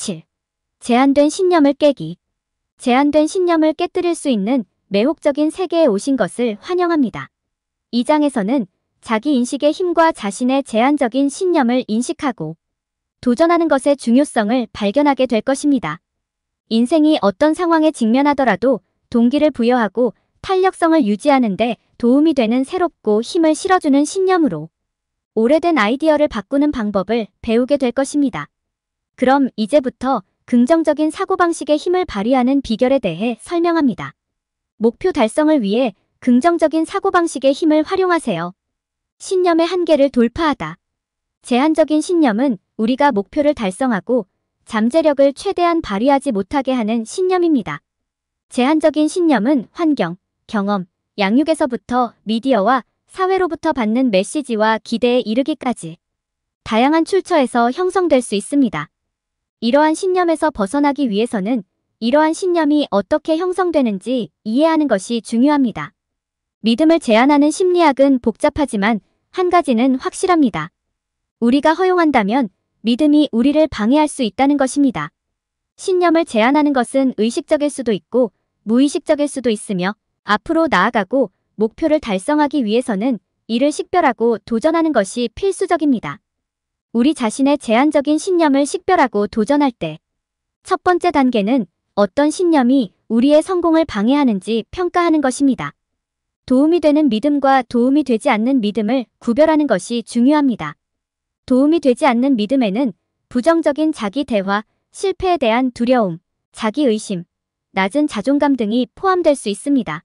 7. 제한된 신념을 깨기. 제한된 신념을 깨뜨릴 수 있는 매혹적인 세계에 오신 것을 환영합니다. 이 장에서는 자기 인식의 힘과 자신의 제한적인 신념을 인식하고 도전하는 것의 중요성을 발견하게 될 것입니다. 인생이 어떤 상황에 직면하더라도 동기를 부여하고 탄력성을 유지하는 데 도움이 되는 새롭고 힘을 실어주는 신념으로 오래된 아이디어를 바꾸는 방법을 배우게 될 것입니다. 그럼 이제부터 긍정적인 사고방식의 힘을 발휘하는 비결에 대해 설명합니다. 목표 달성을 위해 긍정적인 사고방식의 힘을 활용하세요. 신념의 한계를 돌파하다. 제한적인 신념은 우리가 목표를 달성하고 잠재력을 최대한 발휘하지 못하게 하는 신념입니다. 제한적인 신념은 환경, 경험, 양육에서부터 미디어와 사회로부터 받는 메시지와 기대에 이르기까지 다양한 출처에서 형성될 수 있습니다. 이러한 신념에서 벗어나기 위해서는 이러한 신념이 어떻게 형성되는지 이해하는 것이 중요합니다. 믿음을 제한하는 심리학은 복잡하지만 한 가지는 확실합니다. 우리가 허용한다면 믿음이 우리를 방해할 수 있다는 것입니다. 신념을 제한하는 것은 의식적일 수도 있고 무의식적일 수도 있으며 앞으로 나아가고 목표를 달성하기 위해서는 이를 식별하고 도전하는 것이 필수적입니다. 우리 자신의 제한적인 신념을 식별하고 도전할 때 첫 번째 단계는 어떤 신념이 우리의 성공을 방해하는지 평가하는 것입니다. 도움이 되는 믿음과 도움이 되지 않는 믿음을 구별하는 것이 중요합니다. 도움이 되지 않는 믿음에는 부정적인 자기 대화, 실패에 대한 두려움, 자기의심, 낮은 자존감 등이 포함될 수 있습니다.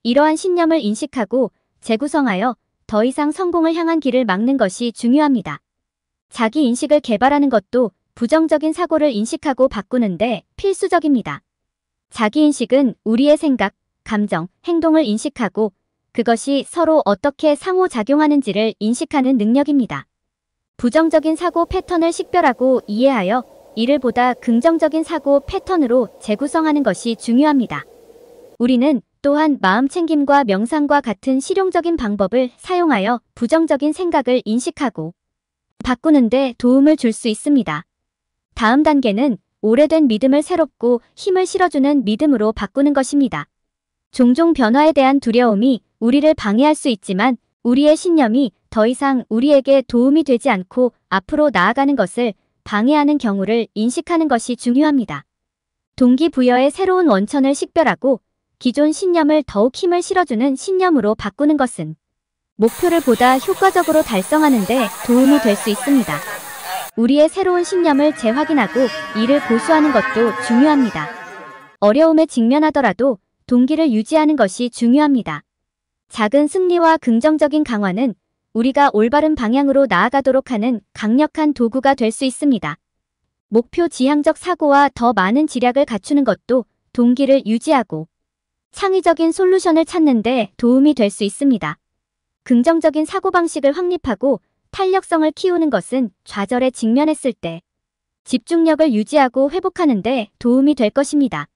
이러한 신념을 인식하고 재구성하여 더 이상 성공을 향한 길을 막는 것이 중요합니다. 자기 인식을 개발하는 것도 부정적인 사고를 인식하고 바꾸는데 필수적입니다. 자기 인식은 우리의 생각, 감정, 행동을 인식하고 그것이 서로 어떻게 상호작용하는지를 인식하는 능력입니다. 부정적인 사고 패턴을 식별하고 이해하여 이를 보다 긍정적인 사고 패턴으로 재구성하는 것이 중요합니다. 우리는 또한 마음챙김과 명상과 같은 실용적인 방법을 사용하여 부정적인 생각을 인식하고 바꾸는 데 도움을 줄 수 있습니다. 다음 단계는 오래된 믿음을 새롭고 힘을 실어주는 믿음으로 바꾸는 것입니다. 종종 변화에 대한 두려움이 우리를 방해할 수 있지만 우리의 신념이 더 이상 우리에게 도움이 되지 않고 앞으로 나아가는 것을 방해하는 경우를 인식하는 것이 중요합니다. 동기부여의 새로운 원천을 식별하고 기존 신념을 더욱 힘을 실어주는 신념으로 바꾸는 것은 목표를 보다 효과적으로 달성하는 데 도움이 될 수 있습니다. 우리의 새로운 신념을 재확인하고 이를 고수하는 것도 중요합니다. 어려움에 직면하더라도 동기를 유지하는 것이 중요합니다. 작은 승리와 긍정적인 강화는 우리가 올바른 방향으로 나아가도록 하는 강력한 도구가 될 수 있습니다. 목표 지향적 사고와 더 많은 지략을 갖추는 것도 동기를 유지하고 창의적인 솔루션을 찾는 데 도움이 될 수 있습니다. 긍정적인 사고방식을 확립하고 탄력성을 키우는 것은 좌절에 직면했을 때 집중력을 유지하고 회복하는 데 도움이 될 것입니다.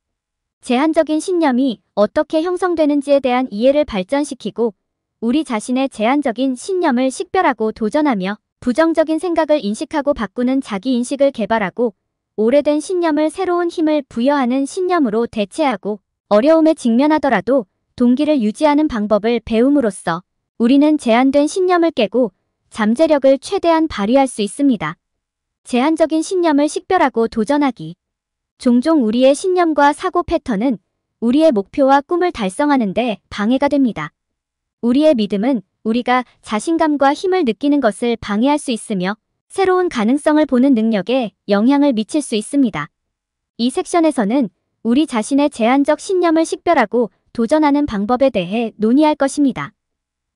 제한적인 신념이 어떻게 형성되는지에 대한 이해를 발전시키고 우리 자신의 제한적인 신념을 식별하고 도전하며 부정적인 생각을 인식하고 바꾸는 자기인식을 개발하고 오래된 신념을 새로운 힘을 부여하는 신념으로 대체하고 어려움에 직면하더라도 동기를 유지하는 방법을 배움으로써 우리는 제한된 신념을 깨고 잠재력을 최대한 발휘할 수 있습니다. 제한적인 신념을 식별하고 도전하기. 종종 우리의 신념과 사고 패턴은 우리의 목표와 꿈을 달성하는 데 방해가 됩니다. 우리의 믿음은 우리가 자신감과 힘을 느끼는 것을 방해할 수 있으며 새로운 가능성을 보는 능력에 영향을 미칠 수 있습니다. 이 섹션에서는 우리 자신의 제한적 신념을 식별하고 도전하는 방법에 대해 논의할 것입니다.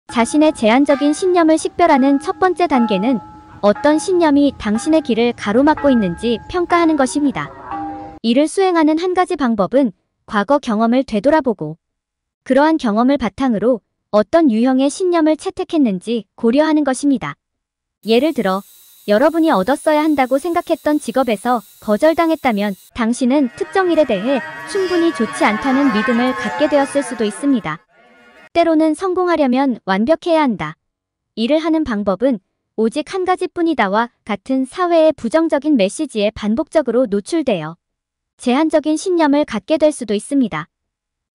자신의 제한적인 신념을 식별하는 첫 번째 단계는 어떤 신념이 당신의 길을 가로막고 있는지 평가하는 것입니다. 이를 수행하는 한 가지 방법은 과거 경험을 되돌아보고 그러한 경험을 바탕으로 어떤 유형의 신념을 채택했는지 고려하는 것입니다. 예를 들어 여러분이 얻었어야 한다고 생각했던 직업에서 거절당했다면 당신은 특정 일에 대해 충분히 좋지 않다는 믿음을 갖게 되었을 수도 있습니다. 때로는 성공하려면 완벽해야 한다. 일을 하는 방법은 오직 한 가지뿐이다와 같은 사회의 부정적인 메시지에 반복적으로 노출되어 제한적인 신념을 갖게 될 수도 있습니다.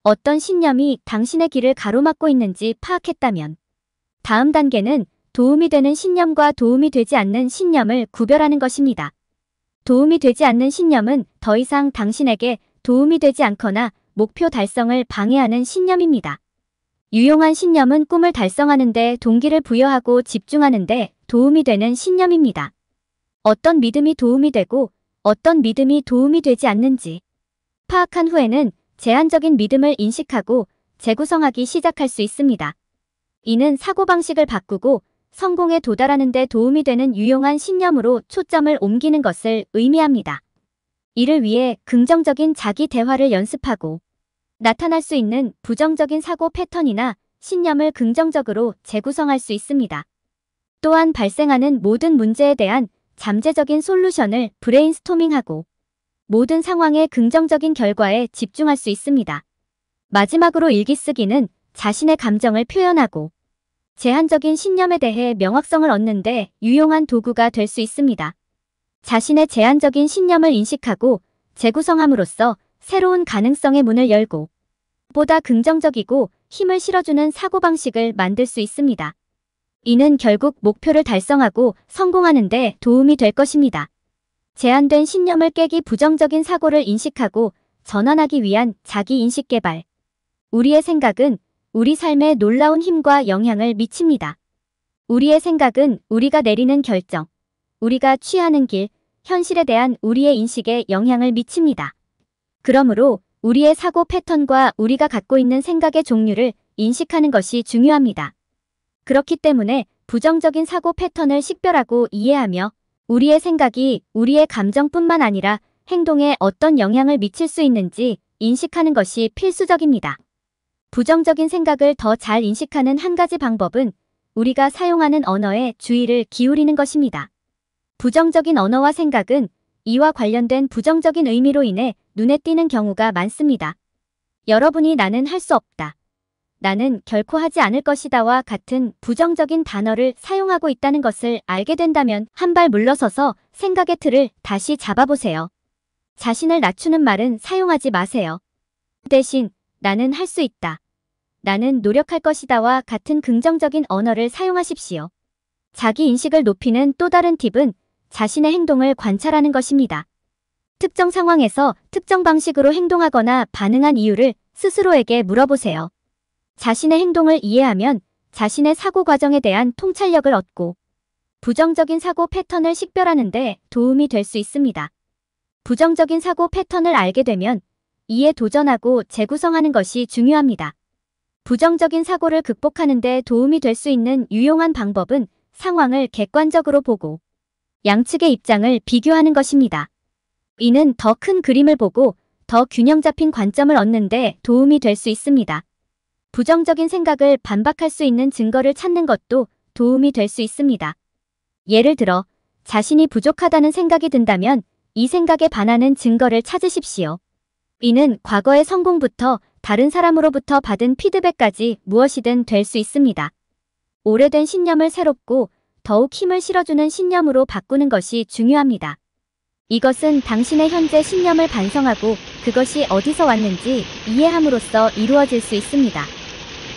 어떤 신념이 당신의 길을 가로막고 있는지 파악했다면 다음 단계는 도움이 되는 신념과 도움이 되지 않는 신념을 구별하는 것입니다. 도움이 되지 않는 신념은 더 이상 당신에게 도움이 되지 않거나 목표 달성을 방해하는 신념입니다. 유용한 신념은 꿈을 달성하는 데 동기를 부여하고 집중하는 데 도움이 되는 신념입니다. 어떤 믿음이 도움이 되고 어떤 믿음이 도움이 되지 않는지 파악한 후에는 제한적인 믿음을 인식하고 재구성하기 시작할 수 있습니다. 이는 사고방식을 바꾸고 성공에 도달하는 데 도움이 되는 유용한 신념으로 초점을 옮기는 것을 의미합니다. 이를 위해 긍정적인 자기 대화를 연습하고 나타날 수 있는 부정적인 사고 패턴이나 신념을 긍정적으로 재구성할 수 있습니다. 또한 발생하는 모든 문제에 대한 잠재적인 솔루션을 브레인스토밍하고 모든 상황의 긍정적인 결과에 집중할 수 있습니다. 마지막으로 일기쓰기는 자신의 감정을 표현하고 제한적인 신념에 대해 명확성을 얻는 데 유용한 도구가 될 수 있습니다. 자신의 제한적인 신념을 인식하고 재구성함으로써 새로운 가능성의 문을 열고 보다 긍정적이고 힘을 실어주는 사고방식을 만들 수 있습니다. 이는 결국 목표를 달성하고 성공하는 데 도움이 될 것입니다. 제한된 신념을 깨기 부정적인 사고를 인식하고 전환하기 위한 자기인식 개발. 우리의 생각은 우리 삶에 놀라운 힘과 영향을 미칩니다. 우리의 생각은 우리가 내리는 결정, 우리가 취하는 길, 현실에 대한 우리의 인식에 영향을 미칩니다. 그러므로 우리의 사고 패턴과 우리가 갖고 있는 생각의 종류를 인식하는 것이 중요합니다. 그렇기 때문에 부정적인 사고 패턴을 식별하고 이해하며 우리의 생각이 우리의 감정뿐만 아니라 행동에 어떤 영향을 미칠 수 있는지 인식하는 것이 필수적입니다. 부정적인 생각을 더 잘 인식하는 한 가지 방법은 우리가 사용하는 언어에 주의를 기울이는 것입니다. 부정적인 언어와 생각은 이와 관련된 부정적인 의미로 인해 눈에 띄는 경우가 많습니다. 여러분이 나는 할 수 없다, 나는 결코 하지 않을 것이다와 같은 부정적인 단어를 사용하고 있다는 것을 알게 된다면 한 발 물러서서 생각의 틀을 다시 잡아보세요. 자신을 낮추는 말은 사용하지 마세요. 대신 나는 할 수 있다, 나는 노력할 것이다와 같은 긍정적인 언어를 사용하십시오. 자기 인식을 높이는 또 다른 팁은 자신의 행동을 관찰하는 것입니다. 특정 상황에서 특정 방식으로 행동하거나 반응한 이유를 스스로에게 물어보세요. 자신의 행동을 이해하면 자신의 사고 과정에 대한 통찰력을 얻고 부정적인 사고 패턴을 식별하는 데 도움이 될 수 있습니다. 부정적인 사고 패턴을 알게 되면 이에 도전하고 재구성하는 것이 중요합니다. 부정적인 사고를 극복하는 데 도움이 될 수 있는 유용한 방법은 상황을 객관적으로 보고 양측의 입장을 비교하는 것입니다. 이는 더 큰 그림을 보고 더 균형 잡힌 관점을 얻는 데 도움이 될 수 있습니다. 부정적인 생각을 반박할 수 있는 증거를 찾는 것도 도움이 될 수 있습니다. 예를 들어 자신이 부족하다는 생각이 든다면 이 생각에 반하는 증거를 찾으십시오. 이는 과거의 성공부터 다른 사람으로부터 받은 피드백까지 무엇이든 될 수 있습니다. 오래된 신념을 새롭고 더욱 힘을 실어주는 신념으로 바꾸는 것이 중요합니다. 이것은 당신의 현재 신념을 반성하고 그것이 어디서 왔는지 이해함으로써 이루어질 수 있습니다.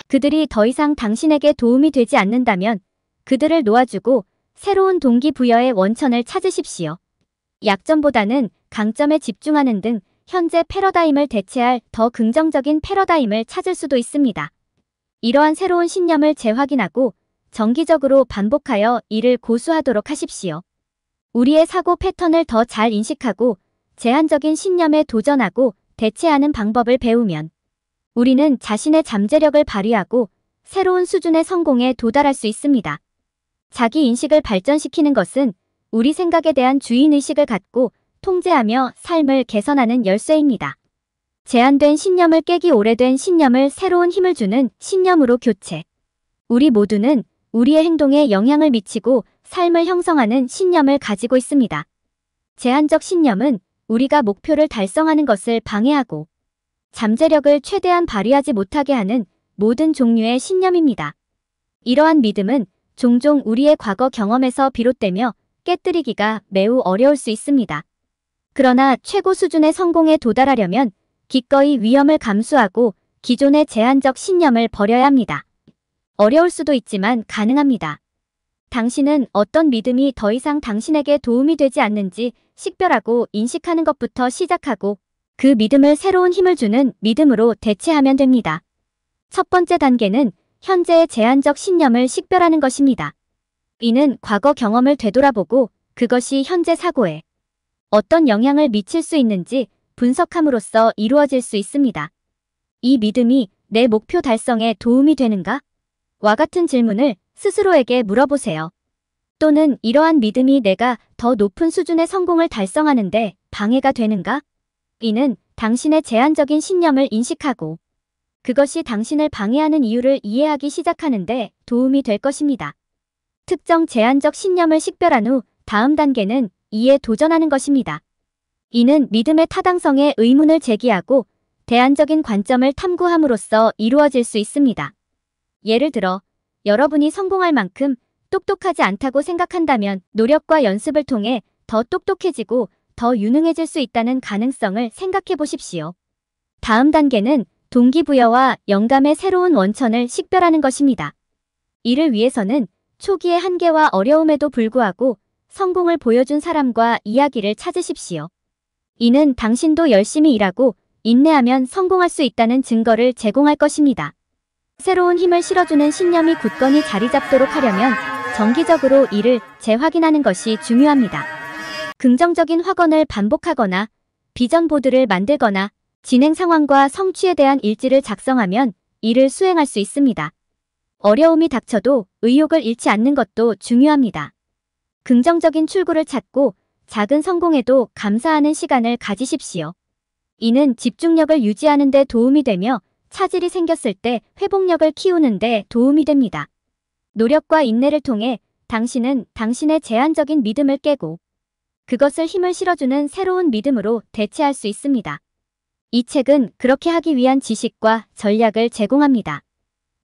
그들이 더 이상 당신에게 도움이 되지 않는다면 그들을 놓아주고 새로운 동기부여의 원천을 찾으십시오. 약점보다는 강점에 집중하는 등 현재 패러다임을 대체할 더 긍정적인 패러다임을 찾을 수도 있습니다. 이러한 새로운 신념을 재확인하고 정기적으로 반복하여 이를 고수하도록 하십시오. 우리의 사고 패턴을 더 잘 인식하고 제한적인 신념에 도전하고 대체하는 방법을 배우면 우리는 자신의 잠재력을 발휘하고 새로운 수준의 성공에 도달할 수 있습니다. 자기 인식을 발전시키는 것은 우리 생각에 대한 주인의식을 갖고 통제하며 삶을 개선하는 열쇠입니다. 제한된 신념을 깨기 오래된 신념을 새로운 힘을 주는 신념으로 교체. 우리 모두는 우리의 행동에 영향을 미치고 삶을 형성하는 신념을 가지고 있습니다. 제한적 신념은 우리가 목표를 달성하는 것을 방해하고 잠재력을 최대한 발휘하지 못하게 하는 모든 종류의 신념입니다. 이러한 믿음은 종종 우리의 과거 경험에서 비롯되며 깨뜨리기가 매우 어려울 수 있습니다. 그러나 최고 수준의 성공에 도달하려면 기꺼이 위험을 감수하고 기존의 제한적 신념을 버려야 합니다. 어려울 수도 있지만 가능합니다. 당신은 어떤 믿음이 더 이상 당신에게 도움이 되지 않는지 식별하고 인식하는 것부터 시작하고 그 믿음을 새로운 힘을 주는 믿음으로 대체하면 됩니다. 첫 번째 단계는 현재의 제한적 신념을 식별하는 것입니다. 이는 과거 경험을 되돌아보고 그것이 현재 사고에 어떤 영향을 미칠 수 있는지 분석함으로써 이루어질 수 있습니다. 이 믿음이 내 목표 달성에 도움이 되는가? 와 같은 질문을 스스로에게 물어보세요. 또는 이러한 믿음이 내가 더 높은 수준의 성공을 달성하는데 방해가 되는가? 이는 당신의 제한적인 신념을 인식하고 그것이 당신을 방해하는 이유를 이해하기 시작하는데 도움이 될 것입니다. 특정 제한적 신념을 식별한 후 다음 단계는 이에 도전하는 것입니다. 이는 믿음의 타당성에 의문을 제기하고 대안적인 관점을 탐구함으로써 이루어질 수 있습니다. 예를 들어 여러분이 성공할 만큼 똑똑하지 않다고 생각한다면 노력과 연습을 통해 더 똑똑해지고 더 유능해질 수 있다는 가능성을 생각해 보십시오. 다음 단계는 동기부여와 영감의 새로운 원천을 식별하는 것입니다. 이를 위해서는 초기의 한계와 어려움에도 불구하고 성공을 보여준 사람과 이야기를 찾으십시오. 이는 당신도 열심히 일하고 인내하면 성공할 수 있다는 증거를 제공할 것입니다. 새로운 힘을 실어주는 신념이 굳건히 자리 잡도록 하려면 정기적으로 이를 재확인하는 것이 중요합니다. 긍정적인 확언을 반복하거나 비전 보드를 만들거나 진행 상황과 성취에 대한 일지를 작성하면 이를 수행할 수 있습니다. 어려움이 닥쳐도 의욕을 잃지 않는 것도 중요합니다. 긍정적인 출구를 찾고 작은 성공에도 감사하는 시간을 가지십시오. 이는 집중력을 유지하는 데 도움이 되며 차질이 생겼을 때 회복력을 키우는 데 도움이 됩니다. 노력과 인내를 통해 당신은 당신의 제한적인 믿음을 깨고 그것을 힘을 실어주는 새로운 믿음으로 대체할 수 있습니다. 이 책은 그렇게 하기 위한 지식과 전략을 제공합니다.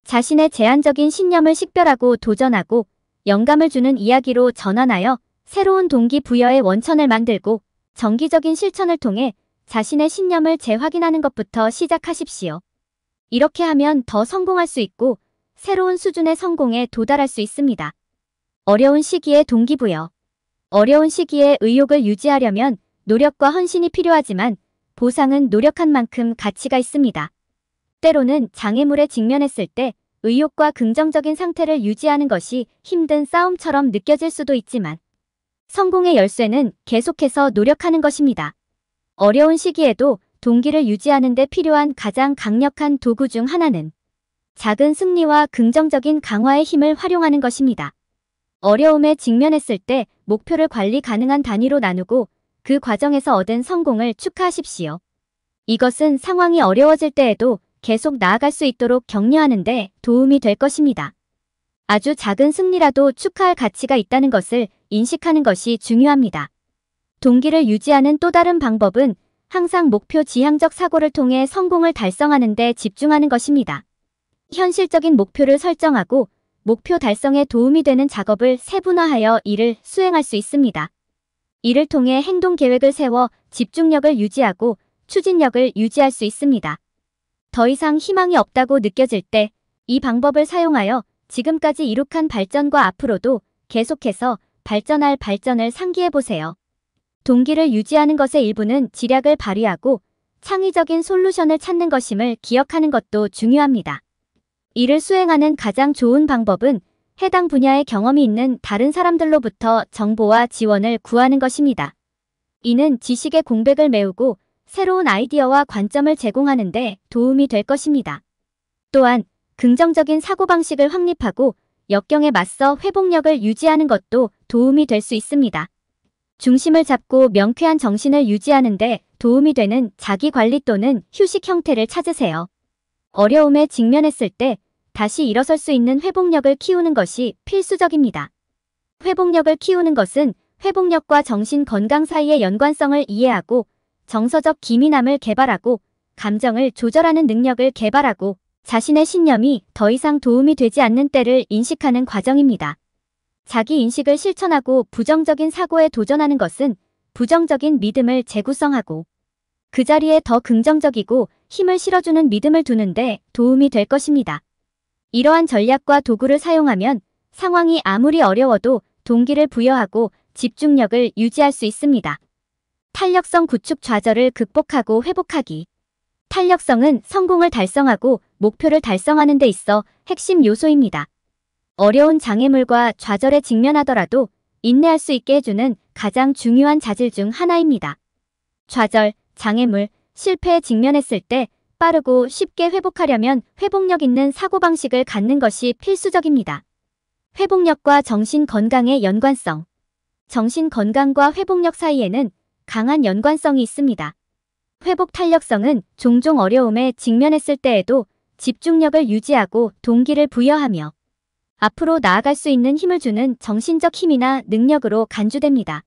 자신의 제한적인 신념을 식별하고 도전하고 영감을 주는 이야기로 전환하여 새로운 동기부여의 원천을 만들고 정기적인 실천을 통해 자신의 신념을 재확인하는 것부터 시작하십시오. 이렇게 하면 더 성공할 수 있고 새로운 수준의 성공에 도달할 수 있습니다. 어려운 시기에 동기부여. 어려운 시기에 의욕을 유지하려면 노력과 헌신이 필요하지만 보상은 노력한 만큼 가치가 있습니다. 때로는 장애물에 직면했을 때 의욕과 긍정적인 상태를 유지하는 것이 힘든 싸움처럼 느껴질 수도 있지만 성공의 열쇠는 계속해서 노력하는 것입니다. 어려운 시기에도 동기를 유지하는 데 필요한 가장 강력한 도구 중 하나는 작은 승리와 긍정적인 강화의 힘을 활용하는 것입니다. 어려움에 직면했을 때 목표를 관리 가능한 단위로 나누고 그 과정에서 얻은 성공을 축하하십시오. 이것은 상황이 어려워질 때에도 계속 나아갈 수 있도록 격려하는 데 도움이 될 것입니다. 아주 작은 승리라도 축하할 가치가 있다는 것을 인식하는 것이 중요합니다. 동기를 유지하는 또 다른 방법은 항상 목표 지향적 사고를 통해 성공을 달성하는 데 집중하는 것입니다. 현실적인 목표를 설정하고 목표 달성에 도움이 되는 작업을 세분화하여 이를 수행할 수 있습니다. 이를 통해 행동 계획을 세워 집중력을 유지하고 추진력을 유지할 수 있습니다. 더 이상 희망이 없다고 느껴질 때 이 방법을 사용하여 지금까지 이룩한 발전과 앞으로도 계속해서 발전할 발전을 상기해보세요. 동기를 유지하는 것의 일부는 지략을 발휘하고 창의적인 솔루션을 찾는 것임을 기억하는 것도 중요합니다. 이를 수행하는 가장 좋은 방법은 해당 분야의 경험이 있는 다른 사람들로부터 정보와 지원을 구하는 것입니다. 이는 지식의 공백을 메우고 새로운 아이디어와 관점을 제공하는 데 도움이 될 것입니다. 또한 긍정적인 사고방식을 확립하고 역경에 맞서 회복력을 유지하는 것도 도움이 될 수 있습니다. 중심을 잡고 명쾌한 정신을 유지하는 데 도움이 되는 자기관리 또는 휴식 형태를 찾으세요. 어려움에 직면했을 때 다시 일어설 수 있는 회복력을 키우는 것이 필수적입니다. 회복력을 키우는 것은 회복력과 정신 건강 사이의 연관성을 이해하고 정서적 기민함을 개발하고 감정을 조절하는 능력을 개발하고 자신의 신념이 더 이상 도움이 되지 않는 때를 인식하는 과정입니다. 자기 인식을 실천하고 부정적인 사고에 도전하는 것은 부정적인 믿음을 재구성하고 그 자리에 더 긍정적이고 힘을 실어주는 믿음을 두는데 도움이 될 것입니다. 이러한 전략과 도구를 사용하면 상황이 아무리 어려워도 동기를 부여하고 집중력을 유지할 수 있습니다. 탄력성 구축 좌절을 극복하고 회복하기. 탄력성은 성공을 달성하고 목표를 달성하는 데 있어 핵심 요소입니다. 어려운 장애물과 좌절에 직면하더라도 인내할 수 있게 해주는 가장 중요한 자질 중 하나입니다. 좌절, 장애물, 실패에 직면했을 때 빠르고 쉽게 회복하려면 회복력 있는 사고방식을 갖는 것이 필수적입니다. 회복력과 정신 건강의 연관성. 정신 건강과 회복력 사이에는 강한 연관성이 있습니다. 회복 탄력성은 종종 어려움에 직면했을 때에도 집중력을 유지하고 동기를 부여하며 앞으로 나아갈 수 있는 힘을 주는 정신적 힘이나 능력으로 간주됩니다.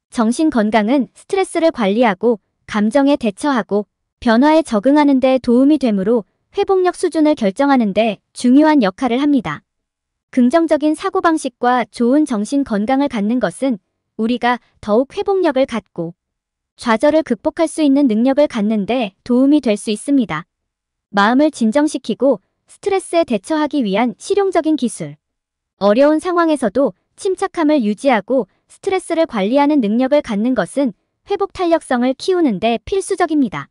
정신 건강은 스트레스를 관리하고 감정에 대처하고 변화에 적응하는 데 도움이 되므로 회복력 수준을 결정하는 데 중요한 역할을 합니다. 긍정적인 사고방식과 좋은 정신 건강을 갖는 것은 우리가 더욱 회복력을 갖고 좌절을 극복할 수 있는 능력을 갖는 데 도움이 될 수 있습니다. 마음을 진정시키고 스트레스에 대처하기 위한 실용적인 기술. 어려운 상황에서도 침착함을 유지하고 스트레스를 관리하는 능력을 갖는 것은 회복 탄력성을 키우는 데 필수적입니다.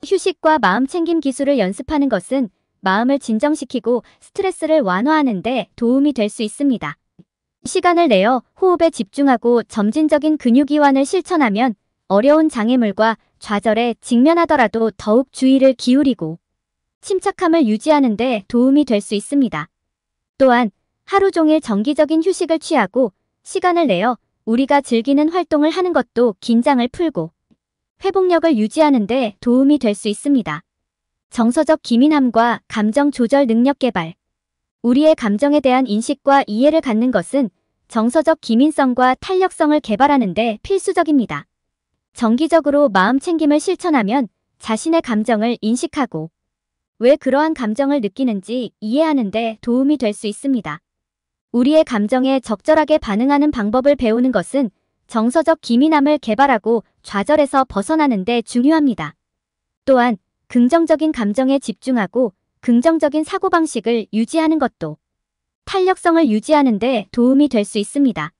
휴식과 마음 챙김 기술을 연습하는 것은 마음을 진정시키고 스트레스를 완화하는 데 도움이 될 수 있습니다. 시간을 내어 호흡에 집중하고 점진적인 근육 이완을 실천하면 어려운 장애물과 좌절에 직면하더라도 더욱 주의를 기울이고 침착함을 유지하는 데 도움이 될 수 있습니다. 또한 하루 종일 정기적인 휴식을 취하고 시간을 내어 우리가 즐기는 활동을 하는 것도 긴장을 풀고 회복력을 유지하는 데 도움이 될 수 있습니다. 정서적 기민함과 감정 조절 능력 개발. 우리의 감정에 대한 인식과 이해를 갖는 것은 정서적 기민성과 탄력성을 개발하는 데 필수적입니다. 정기적으로 마음 챙김을 실천하면 자신의 감정을 인식하고 왜 그러한 감정을 느끼는지 이해하는 데 도움이 될 수 있습니다. 우리의 감정에 적절하게 반응하는 방법을 배우는 것은 정서적 기민함을 개발하고 좌절에서 벗어나는 데 중요합니다. 또한 긍정적인 감정에 집중하고 긍정적인 사고방식을 유지하는 것도 탄력성을 유지하는 데 도움이 될 수 있습니다.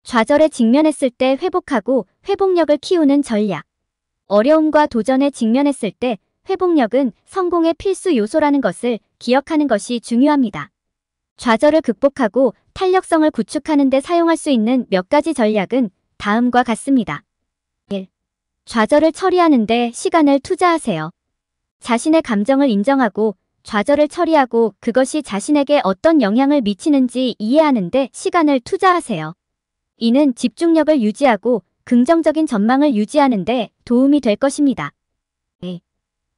좌절에 직면했을 때 회복하고 회복력을 키우는 전략. 어려움과 도전에 직면했을 때 회복력은 성공의 필수 요소라는 것을 기억하는 것이 중요합니다. 좌절을 극복하고 탄력성을 구축하는 데 사용할 수 있는 몇 가지 전략은 다음과 같습니다. 1. 좌절을 처리하는 데 시간을 투자하세요. 자신의 감정을 인정하고 좌절을 처리하고 그것이 자신에게 어떤 영향을 미치는지 이해하는 데 시간을 투자하세요. 이는 집중력을 유지하고 긍정적인 전망을 유지하는 데 도움이 될 것입니다. 2.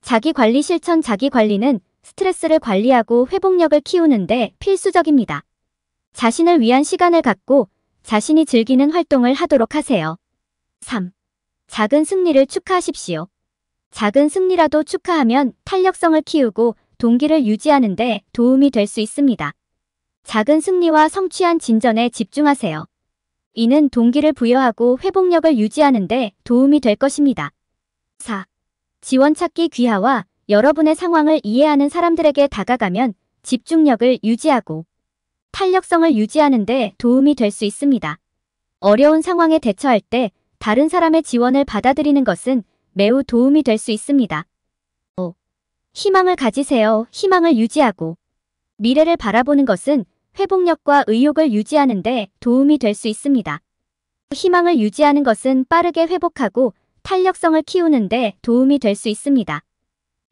자기관리 실천. 자기관리는 스트레스를 관리하고 회복력을 키우는데 필수적입니다. 자신을 위한 시간을 갖고 자신이 즐기는 활동을 하도록 하세요. 3. 작은 승리를 축하하십시오. 작은 승리라도 축하하면 탄력성을 키우고 동기를 유지하는 데 도움이 될 수 있습니다. 작은 승리와 성취한 진전에 집중하세요. 이는 동기를 부여하고 회복력을 유지하는 데 도움이 될 것입니다. 4. 지원 찾기. 귀하와 여러분의 상황을 이해하는 사람들에게 다가가면 집중력을 유지하고 탄력성을 유지하는 데 도움이 될 수 있습니다. 어려운 상황에 대처할 때 다른 사람의 지원을 받아들이는 것은 매우 도움이 될 수 있습니다. 5. 희망을 가지세요. 희망을 유지하고 미래를 바라보는 것은 회복력과 의욕을 유지하는 데 도움이 될 수 있습니다. 희망을 유지하는 것은 빠르게 회복하고 탄력성을 키우는 데 도움이 될 수 있습니다.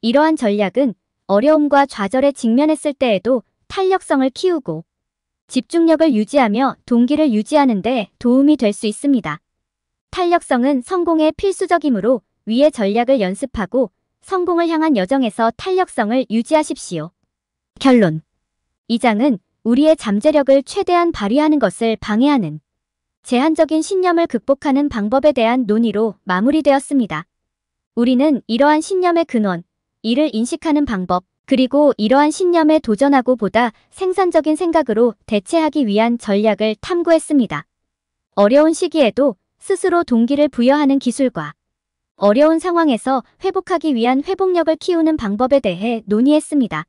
이러한 전략은 어려움과 좌절에 직면했을 때에도 탄력성을 키우고 집중력을 유지하며 동기를 유지하는 데 도움이 될 수 있습니다. 탄력성은 성공의 필수적이므로 위의 전략을 연습하고 성공을 향한 여정에서 탄력성을 유지하십시오. 결론. 이 장은 우리의 잠재력을 최대한 발휘하는 것을 방해하는 제한적인 신념을 극복하는 방법에 대한 논의로 마무리되었습니다. 우리는 이러한 신념의 근원, 이를 인식하는 방법, 그리고 이러한 신념에 도전하고 보다 생산적인 생각으로 대체하기 위한 전략을 탐구했습니다. 어려운 시기에도 스스로 동기를 부여하는 기술과 어려운 상황에서 회복하기 위한 회복력을 키우는 방법에 대해 논의했습니다.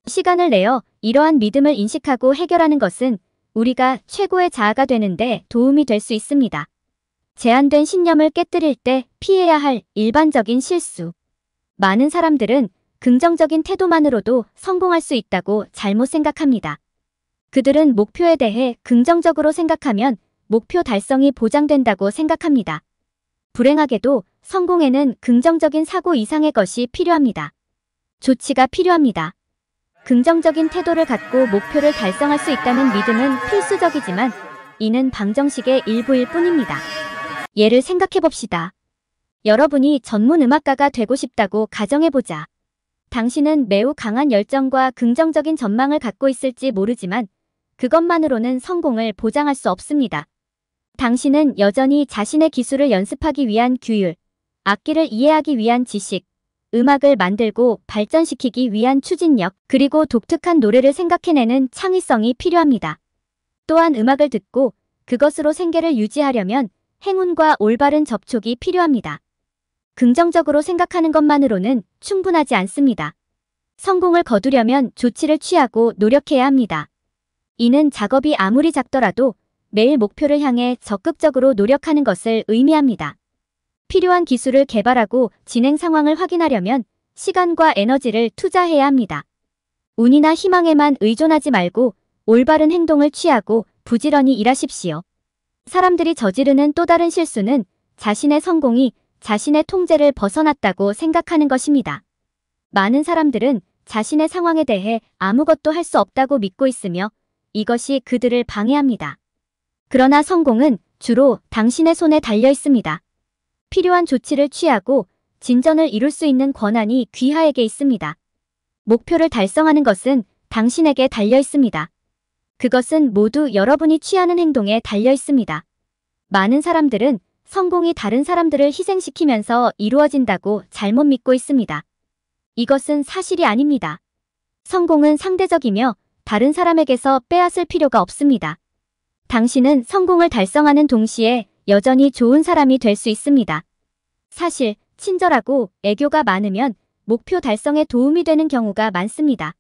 시간을 내어 이러한 믿음을 인식하고 해결하는 것은 우리가 최고의 자아가 되는데 도움이 될 수 있습니다. 제한된 신념을 깨뜨릴 때 피해야 할 일반적인 실수. 많은 사람들은 긍정적인 태도만으로도 성공할 수 있다고 잘못 생각합니다. 그들은 목표에 대해 긍정적으로 생각하면 목표 달성이 보장된다고 생각합니다. 불행하게도 성공에는 긍정적인 사고 이상의 것이 필요합니다. 조치가 필요합니다. 긍정적인 태도를 갖고 목표를 달성할 수 있다는 믿음은 필수적이지만 이는 방정식의 일부일 뿐입니다. 예를 생각해 봅시다. 여러분이 전문 음악가가 되고 싶다고 가정해보자. 당신은 매우 강한 열정과 긍정적인 전망을 갖고 있을지 모르지만 그것만으로는 성공을 보장할 수 없습니다. 당신은 여전히 자신의 기술을 연습하기 위한 규율, 악기를 이해하기 위한 지식, 음악을 만들고 발전시키기 위한 추진력, 그리고 독특한 노래를 생각해내는 창의성이 필요합니다. 또한 음악을 듣고 그것으로 생계를 유지하려면 행운과 올바른 접촉이 필요합니다. 긍정적으로 생각하는 것만으로는 충분하지 않습니다. 성공을 거두려면 조치를 취하고 노력해야 합니다. 이는 작업이 아무리 작더라도 매일 목표를 향해 적극적으로 노력하는 것을 의미합니다. 필요한 기술을 개발하고 진행 상황을 확인하려면 시간과 에너지를 투자해야 합니다. 운이나 희망에만 의존하지 말고 올바른 행동을 취하고 부지런히 일하십시오. 사람들이 저지르는 또 다른 실수는 자신의 성공이 자신의 통제를 벗어났다고 생각하는 것입니다. 많은 사람들은 자신의 상황에 대해 아무것도 할 수 없다고 믿고 있으며 이것이 그들을 방해합니다. 그러나 성공은 주로 당신의 손에 달려 있습니다. 필요한 조치를 취하고 진전을 이룰 수 있는 권한이 귀하에게 있습니다. 목표를 달성하는 것은 당신에게 달려 있습니다. 그것은 모두 여러분이 취하는 행동에 달려 있습니다. 많은 사람들은 성공이 다른 사람들을 희생시키면서 이루어진다고 잘못 믿고 있습니다. 이것은 사실이 아닙니다. 성공은 상대적이며 다른 사람에게서 빼앗을 필요가 없습니다. 당신은 성공을 달성하는 동시에 여전히 좋은 사람이 될 수 있습니다. 사실, 친절하고 애교가 많으면 목표 달성에 도움이 되는 경우가 많습니다.